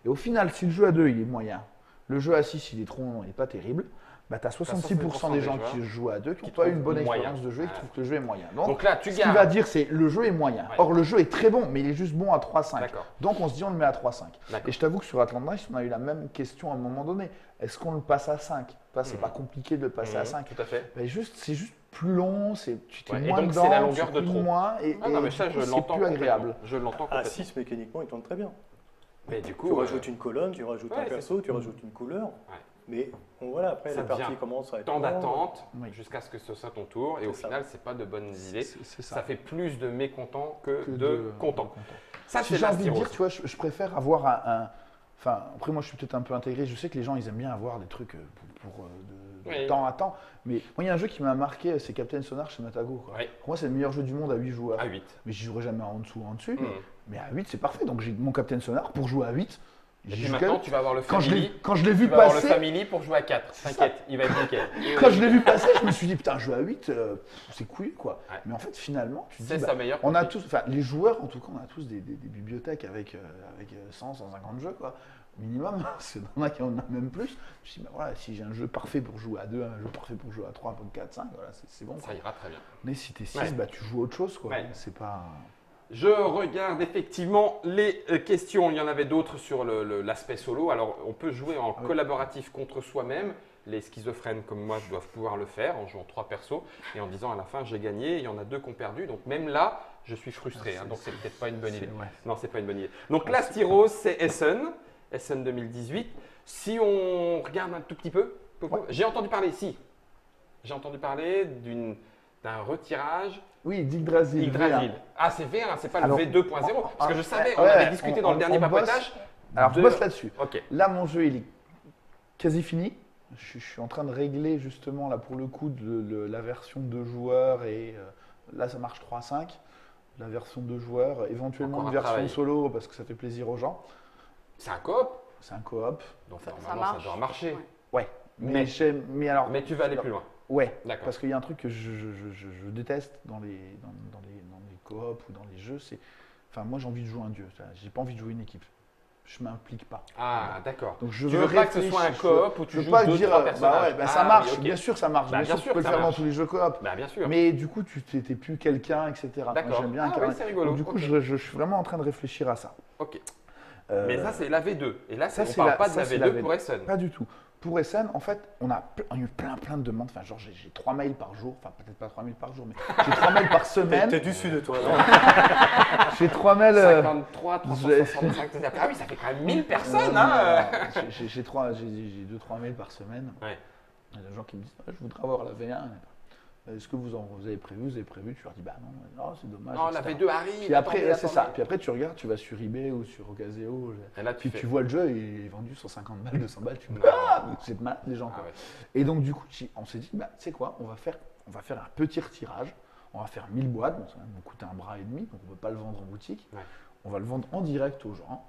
B: Et au final, si le jeu à 2, il est moyen, le jeu à 6, il est trop long, il n'est pas terrible, bah, tu as 66% des gens qui jouent à 2 qui n'ont pas eu une bonne
A: moyen.
B: expérience de jeu et qui
A: Ouais.
B: trouvent que le jeu est moyen.
A: Donc là, tu
B: ce qu'il
A: gardes.
B: va dire, c'est le jeu est moyen.
A: Ouais.
B: Or, le jeu est très bon, mais il est juste bon à 3,5.
A: D'accord.
B: Donc, on se dit, on le met à 3,5.
A: D'accord.
B: Et je t'avoue que sur Atlantis, on a eu la même question à un moment donné. Est-ce qu'on le passe à 5? C'est pas compliqué de le passer à 5.
A: Tout à fait.
B: Mais c'est juste plus long, tu t'es
A: Ouais, et
B: moins
A: donc,
B: dedans,
A: c'est la
B: tu
A: longueur de
B: couines
A: trop.
B: moins, et,
A: Ah non, mais
B: du
A: ça,
B: coup,
A: je
B: c'est
A: l'entends
B: plus agréable.
A: complètement. Je l'entends
D: À
A: complètement.
D: 6, mécaniquement, il tourne très bien.
A: Mais du coup,
D: Tu rajoutes une colonne, tu rajoutes
A: ouais,
D: un
A: c'est
D: perso, tu rajoutes une couleur. Mais bon, voilà, après,
A: Ça
D: les parties
A: devient
D: commencent à être
A: temps
D: longues.
A: d'attente
B: Oui.
A: jusqu'à ce que ce soit ton tour. Et au
D: C'est ça.
A: final, c'est pas de bonnes idées.
B: C'est
A: Ça fait plus de mécontents que
B: que
A: de contents. Ça,
B: Si
A: c'est
B: j'ai
A: la
B: envie de dire,
A: styrose.
B: tu vois, je préfère avoir un. Enfin, après, moi, je suis peut-être un peu intégré. Je sais que les gens, ils aiment bien avoir des trucs de
A: Oui.
B: temps à temps. Mais moi, il y a un jeu qui m'a marqué, c'est Captain Sonar chez Matago. Quoi.
A: Oui.
B: Pour moi, c'est le meilleur jeu du monde à 8 joueurs.
A: À 8.
B: Mais j'y jouerai jamais en dessous ou en dessus.
A: Mm.
B: Mais à 8, c'est parfait. Donc, j'ai mon Captain Sonar pour jouer à 8.
A: Et
B: J'y
A: puis
B: joue
A: maintenant,
B: qu'à-
A: tu vas avoir le
B: quand je
A: family.
B: l'ai vu
A: Tu vas avoir le
B: passer,
A: family pour jouer à 4. T'inquiète, il va être nickel.
B: quand je l'ai vu passer, je me suis dit, putain, jouer à 8, c'est cool, quoi.
A: Ouais.
B: Mais en fait, finalement, tu te
A: C'est
B: dis,
A: sa meilleure
B: on a
A: copie.
B: tous, enfin, les joueurs, en tout cas, on a tous des bibliothèques avec 100, 150 jeux, quoi. Minimum, c'est dans qui on a même plus. Je me dis, bah, voilà, si j'ai un jeu parfait pour jouer à 2, un jeu parfait pour jouer à 3, pour 4, 5, voilà, c'est bon.
A: Ça
B: Quoi.
A: ira très bien.
B: Mais si t'es 6,
A: Ouais.
B: bah, tu joues à autre chose, quoi.
A: Ouais.
B: C'est pas.
A: Je regarde effectivement les questions. Il y en avait d'autres sur l'aspect solo. Alors, on peut jouer en
B: Oui.
A: collaboratif contre soi-même. Les schizophrènes comme moi doivent pouvoir le faire en jouant 3 persos et en disant à la fin j'ai gagné. Il y en a 2 qui ont perdu. Donc, même là, je suis frustré.
B: Ah,
A: Donc, c'est peut-être pas une bonne idée.
B: Ouais.
A: Non, c'est pas une bonne idée. Donc, la styrose, c'est Essen 2018. Si on regarde un tout petit peu, j'ai entendu parler, j'ai entendu parler d'un retirage
B: Oui, Yggdrasil.
A: Yggdrasil. Ah, c'est V1, c'est pas le
B: Alors,
A: V2.0. Parce que je savais, on
B: ouais,
A: avait discuté dans le
B: on
A: dernier
B: bosse.
A: papotage.
B: Alors, je bosse là-dessus.
A: Ok.
B: Là, mon jeu, il est quasi fini. Je suis en train de régler justement, là, pour le coup, la version 2 joueurs et là, ça marche 3-5. la version 2 joueurs, éventuellement
A: Encore
B: une
A: à
B: version
A: travailler.
B: solo parce que ça fait plaisir aux gens.
A: C'est un coop,
B: C'est un coop.
A: donc
C: Ça
A: normalement ça
C: marche.
A: doit marcher.
C: Ouais.
B: Ouais. Mais alors.
A: Mais tu vas aller plus loin.
B: Ouais.
A: D'accord.
B: Parce qu'il y a un truc que je déteste dans les coops ou dans les jeux, c'est. Enfin, moi j'ai envie de jouer un dieu. J'ai pas envie de jouer une équipe. Je m'implique pas.
A: Ah, d'accord.
B: Donc je
A: Tu veux pas que ce
B: réfléchir,
A: soit un coop où
B: je
A: tu
B: veux
A: joues
B: pas
A: 2-3
B: dire,
A: personnages.
B: ça
A: Ah,
B: marche,
A: oui, ok.
B: bien sûr ça marche.
A: Bah,
B: bien sûr,
A: bien
B: tu peux le
A: sûr, ça
B: faire dans
A: marche.
B: tous les jeux coop.
A: Bah, bien sûr.
B: Mais du coup, tu n'étais plus quelqu'un, etc. Moi,
A: D'accord.
B: j'aime bien
A: Ah,
B: incarner.
A: oui, c'est rigolo.
B: Donc, du coup,
A: Ok.
B: je suis vraiment en train de réfléchir à ça.
A: Ok.
B: Euh,
A: Mais ça, c'est la V2. Et là,
B: ça,
A: on
B: c'est
A: parle
B: la-
A: pas de
B: ça,
A: la
B: c'est
A: V2
B: la
A: pour Essen.
B: Pas du tout. Pour Essen, en fait, on a eu plein de demandes. Enfin, genre, j'ai 3 mails par jour. Enfin, peut-être pas 3 mails par jour, mais j'ai 3 mails par semaine.
D: T'es du sud, toi. Non
B: J'ai 3 mails.
A: 53, 365. Ah oui, ça fait quand même 1000 personnes. Hein.
B: J'ai 2-3 mails par semaine.
A: Ouais.
B: Il y a des gens qui me disent je voudrais avoir la V1. Est-ce que vous avez prévu Tu leur dis bah non, c'est dommage.
A: Non, la
B: etc.
A: V2 arrive.
B: Puis après,
A: attendez,
B: c'est ça.
A: attendez.
B: Puis après, tu regardes, tu vas sur eBay ou sur Ocaseo.
A: Et là, tu
B: Puis
A: fais.
B: tu vois le jeu, il est vendu 150 balles, 200 balles. Tu dis
A: Non.
B: c'est malade les gens.
A: Ah
B: Quoi.
A: ouais.
B: Et donc du coup, on s'est dit, bah, tu sais quoi, on va faire un petit retirage. On va faire 1000 boîtes. Bon, ça va nous coûter un bras et demi, donc on ne peut pas le vendre en boutique.
A: Ouais.
B: On va le vendre en direct aux gens.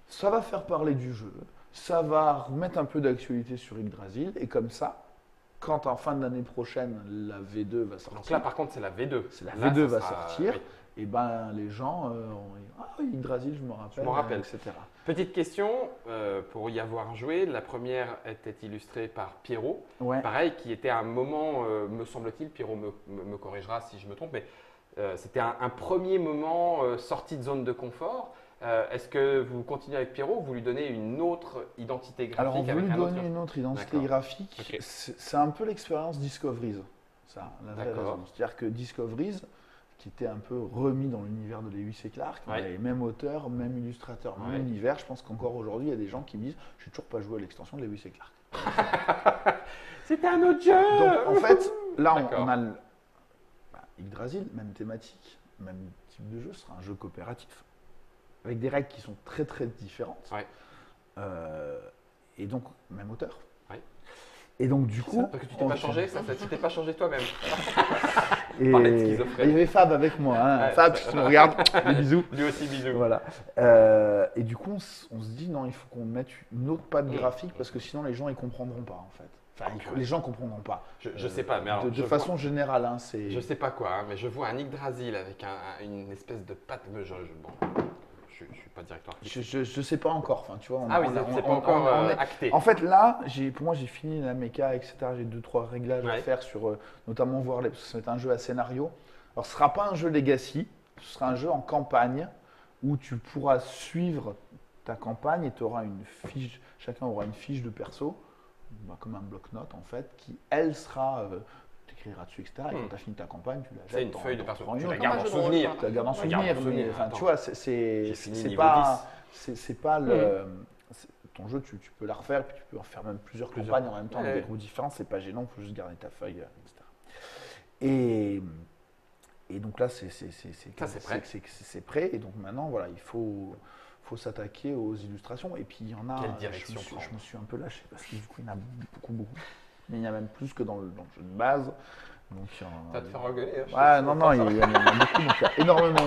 B: Ça va faire parler du jeu. Ça va remettre un peu d'actualité sur Yggdrasil. Et comme ça, quand en fin d'année prochaine, la V2 va sortir.
A: Donc là, par contre, c'est la V2.
B: C'est la
A: Là,
B: V2
A: ça
B: va
A: sera-
B: sortir.
A: oui.
B: Et ben les gens ah oui, Yggdrasil, je me rappelle,
A: m'en rappelle.
B: etc.
A: Petite question, pour y avoir joué, la première était illustrée par Pierrot.
B: Ouais.
A: Pareil, qui était un moment, me semble-t-il, Pierrot me corrigera si je me trompe, mais c'était un premier moment sorti de zone de confort. Est-ce que vous continuez avec Pierrot ou vous lui donnez une autre identité graphique
B: Alors on veut
A: avec
B: lui
A: un autre...
B: donner une autre identité
A: D'accord.
B: graphique.
A: Ok.
B: C'est un peu l'expérience Discoveries, ça, la vraie
A: D'accord.
B: raison. C'est-à-dire que Discoveries, qui était un peu remis dans l'univers de Lewis et Clark,
A: Ouais.
B: les mêmes auteurs, même illustrateur, même
A: Ouais.
B: univers. Je pense qu'encore aujourd'hui, il y a des gens qui me disent « je n'ai toujours pas joué à l'extension de Lewis et Clark ».
A: C'était un autre jeu.
B: Donc en fait, là
A: D'accord.
B: on a Yggdrasil, même thématique, même type de jeu, ce sera un jeu coopératif, avec des règles qui sont très très différentes.
A: Ouais.
B: Et donc, même auteur.
A: Ouais.
B: Et donc du coup...
A: Parce que tu t'es pas changé, ça tu t'es pas changé toi-même.
B: Et
A: parlait de schizophrène.
B: il y avait Fab avec moi. Hein.
A: Ouais.
B: Fab, si tu me regardes, des bisous.
A: Lui aussi, bisous.
B: Voilà. Et du coup, on se dit non, il faut qu'on mette une autre patte graphique parce que sinon les gens ils comprendront pas en fait. Enfin, les gens comprendront pas.
A: Je sais pas, mais alors,
B: de
A: je
B: façon générale, hein, c'est.
A: Je sais pas quoi, hein, mais je vois un Yggdrasil avec une espèce de patte. Bon, je suis pas directeur artistique.
B: Je sais pas encore. Enfin, tu vois.
A: Ah oui, c'est pas encore
B: est-
A: acté.
B: En fait, là, pour moi, j'ai fini la méca, etc. J'ai 2-3 réglages à
A: Ouais.
B: faire sur, notamment voir parce que c'est un jeu à scénario. Alors, ce sera pas un jeu legacy, ce sera un jeu en campagne où tu pourras suivre ta campagne et tu auras une fiche. Chacun aura une fiche de perso, bah, comme un bloc-notes en fait, qui elle sera. T'écriras dessus, etc. Et quand tu as fini ta campagne, tu la jettes.
A: C'est une
B: t'en-
A: feuille de
B: t'en
A: perso.
B: prends une
A: Tu la
B: autre.
A: gardes en
C: Comme un jeu de rôle,
A: souvenir.
C: quoi.
B: Tu la gardes en
C: Ouais.
A: Tu la gardes en
B: souvenir,
A: souvenir,
B: mais enfin,
A: attends.
B: tu vois,
A: J'ai fini
B: c'est
A: niveau
B: pas, c'est pas le. Ton jeu, tu peux la refaire, puis tu peux en faire même plusieurs campagnes en même temps,
A: Ouais.
B: avec des groupes différents, c'est pas gênant, il faut juste garder ta feuille, etc. Et donc là, c'est
A: prêt.
B: c'est prêt, et donc maintenant, voilà, il faut s'attaquer aux illustrations, et puis il y en a,
A: Quelle direction prendre
B: je me suis un peu lâché, parce que du coup, il y en a beaucoup, mais il y en a même plus que dans le jeu de base. Donc,
A: Ça va te faire engueuler. Hein,
B: ouais, non, il y en a beaucoup, donc il y a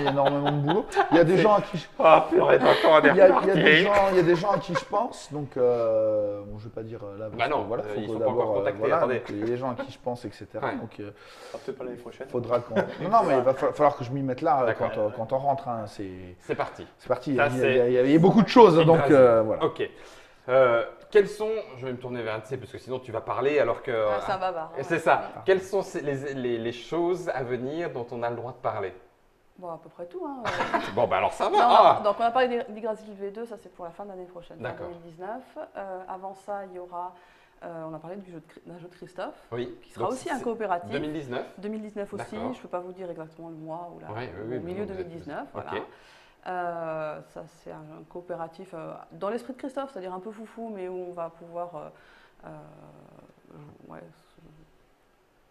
B: énormément de boulot. Il y a des gens à qui
A: Ah, purée, t'as encore un
B: il y a des gens à qui je pense, donc bon, je vais pas dire là.
A: Bah non,
B: voilà,
A: ils
B: faut
A: sont pas encore contactés,
B: voilà,
A: attendez.
B: donc, il y a des gens à qui je pense, etc.
A: Ouais.
B: Donc
D: Ah, peut-être pas l'année prochaine.
B: faudra qu'on. Non, mais il va falloir que je m'y mette là
A: D'accord.
B: quand on rentre. Hein, c'est
A: C'est parti.
B: parti.
A: Ça,
B: Il y a beaucoup de choses, donc
A: Yggdrasil.
B: voilà.
A: Ok. Quels sont, je vais me tourner vers Anne, parce que sinon tu vas parler alors que.
C: Ah, c'est un bavard. hein.
A: C'est ça. Quelles sont les choses à venir dont on a le droit de parler?
C: Bon, à peu près tout. Hein.
A: Bon, bah alors ça va.
C: Non,
A: Ah.
C: donc on a parlé d'Yggdrasil V2, ça c'est pour la fin de l'année prochaine, fin
A: D'accord.
C: 2019. Avant ça, il y aura, on a parlé d'un jeu de Christophe,
A: Oui.
C: qui sera
A: Donc,
C: aussi un
A: c'est
C: coopératif.
A: 2019.
C: 2019 aussi,
A: D'accord.
C: je ne peux pas vous dire exactement le mois ou
A: Ouais, oui,
C: au milieu
A: vous êtes-
C: 2019.
A: Ok.
C: Voilà. Ça c'est un coopératif dans l'esprit de Christophe, c'est-à-dire un peu foufou, mais où on va pouvoir ouais,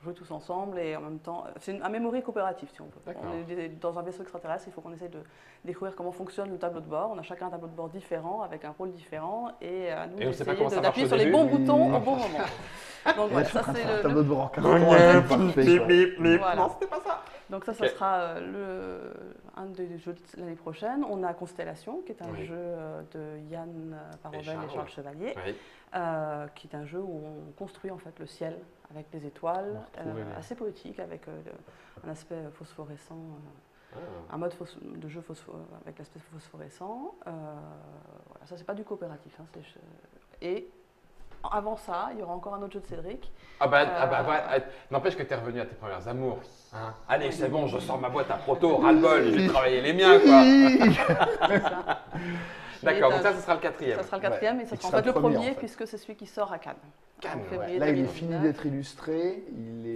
C: jouer tous ensemble et en même temps, c'est un memory coopératif si on peut.
A: D'accord.
C: On est dans un vaisseau extraterrestre, il faut qu'on essaye de découvrir comment fonctionne le tableau de bord. On a chacun un tableau de bord différent, avec un rôle différent, et à nous
A: Et on sait pas
C: d'essayer
A: comment ça marche
C: d'appuyer
A: au
C: sur les
A: début.
C: bons boutons au bon moment. Donc
B: Il y a
C: voilà,
B: tout
C: ça
B: un
C: c'est
B: tableau de bord en carton.
C: Ouais,
B: parfait, quoi.
C: Voilà.
A: Non, c'était pas ça.
C: Donc ça
A: Ok.
C: sera un des jeux de l'année prochaine. On a Constellation, qui est un
A: Oui.
C: jeu de Yann Parovel et
A: Charles.
C: Charles Chevalier,
A: Oui.
C: qui est un jeu où on construit en fait le ciel avec des étoiles,
B: On va retrouver les-
C: assez poétique, avec un aspect phosphorescent,
A: Ah.
C: un mode de jeu avec l'aspect phosphorescent. Voilà, ça c'est pas du coopératif. Hein, et avant ça, il y aura encore un autre jeu de Cédric.
A: N'empêche que tu es revenu à tes premières amours. Hein. Allez, c'est bon, je sors ma boîte à proto, ras-le-bol, je vais travailler les miens, quoi. D'accord, donc ça, ce sera le quatrième.
C: Ça sera le quatrième et ça
B: Et
C: sera en
B: qui
C: fait le
B: sera le premier,
C: premier
B: en fait.
C: puisque c'est celui qui sort à Cannes.
A: Cannes,
C: En
A: ouais.
C: février
B: Là, il est
C: 2019.
B: fini d'être illustré.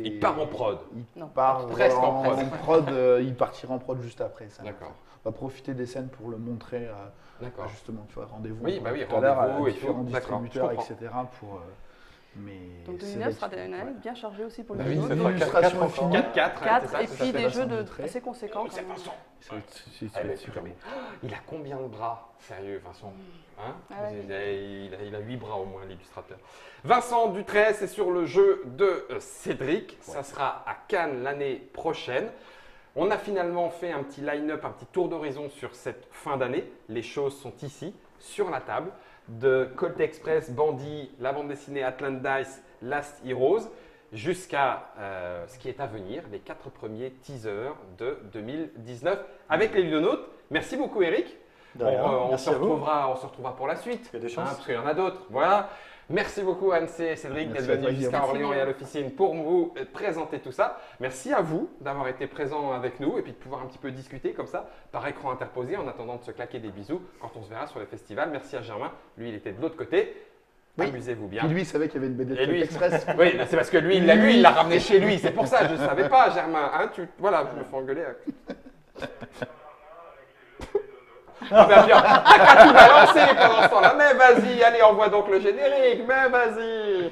A: Il part en prod.
B: Il
C: Non,
B: part
A: presque en prod.
B: il partira en prod juste après ça.
A: D'accord.
B: On va profiter des scènes pour le montrer.
A: D'accord.
B: Justement, tu vois, rendez-vous.
A: Oui, bah oui,
B: tout à l'heure,
A: rendez-vous
B: à
A: et tout.
B: différents
A: D'accord,
B: distributeurs,
A: je comprends.
B: etc. Pour, mais
C: Donc
B: c'est
C: 2009 sera
B: là-dessus.
C: une année
B: Ouais.
C: bien chargée aussi pour
A: Bah
C: les
A: oui,
C: jeux.
A: c'est
B: Une
A: vrai.
B: illustration
D: quatre,
B: finie.
A: 4,
C: 4 et
B: ça
C: puis
B: fait
C: des
B: Vincent
C: jeux
B: Dutré.
C: assez conséquents quand
A: C'est
C: même.
A: Vincent.
B: C'est
A: Il a combien de bras? Sérieux, Vincent, hein?
C: Ah ouais.
A: Il a 8 bras au moins, l'illustrateur. Vincent Dutré, c'est sur le jeu de Cédric. Ça sera à Cannes l'année prochaine. On a finalement fait un petit line-up, un petit tour d'horizon sur cette fin d'année. Les choses sont ici, sur la table. De Colt Express, Bandit, la bande dessinée Atlantis, Last Heroes, jusqu'à ce qui est à venir, les 4 premiers teasers de 2019 avec les Ludonautes. Merci beaucoup Eric.
D: De rien.
A: On
D: Merci
A: se
D: à vous.
A: retrouvera pour la suite.
D: Il y a des chances.
A: Parce qu'il y en a d'autres. Voilà. Merci beaucoup Anne-C et Cédric
B: Merci
A: d'être
B: à toi,
A: venus jusqu'à
B: Guillaume.
A: Orléans et à
C: Merci,
A: l'officine pour vous présenter tout ça. Merci à vous d'avoir été présents avec nous et puis de pouvoir un petit peu discuter comme ça par écran interposé en attendant de se claquer des bisous quand on se verra sur les festivals. Merci à Germain. Lui, il était de l'autre côté.
B: Oui.
A: Amusez-vous bien.
B: Puis lui, il savait qu'il y avait une BD de
A: Et lui-
B: Colt Express.
A: Oui, mais c'est parce que lui, il l'a lu, il l'a ramené chez lui. C'est pour ça, je ne savais pas, Germain. Hein, voilà, je me fais engueuler. Ah ben bien, t'as qu'à tout balancer pendant ce temps-là. Mais vas-y, allez, envoie donc le générique. Mais vas-y.